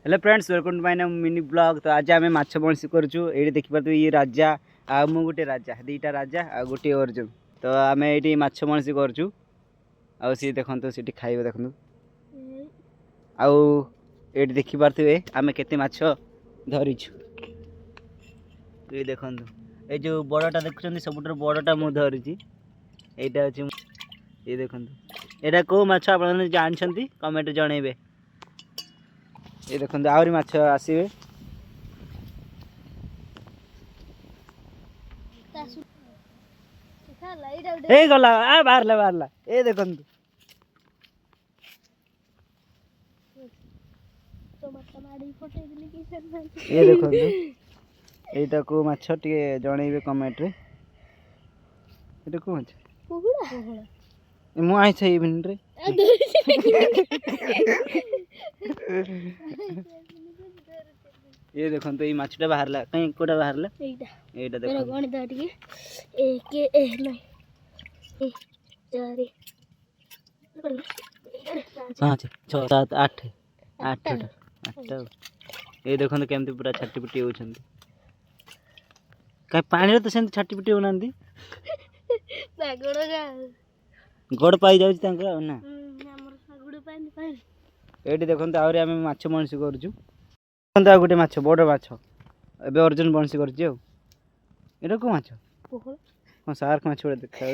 Hello friends welcome to my new mini blog. तो आज आम माछ बंशी करूँ ये देखिए ये राजा आ मु गोटे राजा दीटा राजा आ गोटे अर्जुन। तो आम ये माछ बंशी करूँ आ सी देखो सी खाइबे देखो आउ ये देखिपे आम केते माछ धरीछु। ये देखो ये जो बड़टा देखुं सबुठ बड़टा मु धरी यहाँ अच्छी ये देखो यहाँ कौ माछ आप जानते कमेंट जनइबे। ये देखो आहरी माछ आसवे गला आ बाहरला बाहरला ये देखो ये देखो यहाँ को माछ टे जनइबे कमेंट रे ये को माछ मु आइछ इवन रे ये देखो तो ये माछटा बाहरला कहीं कोटा बाहरला एटा देखो गणित टिके 1 नहीं 4 5 6 7 8 8 ये देखो तो केमती पूरा छाटी पिटी होछंती कहीं पानी रे तो सेंती छाटी पिटी होनांती गोड़ पाई जाउछ तांकर ना हमर सागुड़ पानी एटी देखो आहुरी आम माछ बंशी करूँ आ गोटे माछ बड़ माछ ए अर्जुन बंशी कर को माछ हाँ सार्क माछ गुड़ा देखा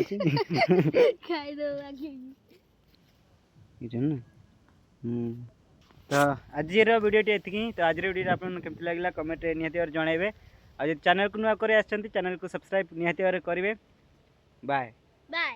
तो आज वीडियो ये तो आज वीडियो आपको केमती लगे कमेंट निहाती जनइबे। आज चैनल को नुआ करे चैनल को सब्सक्राइब निहाती करेंगे। Bye bye.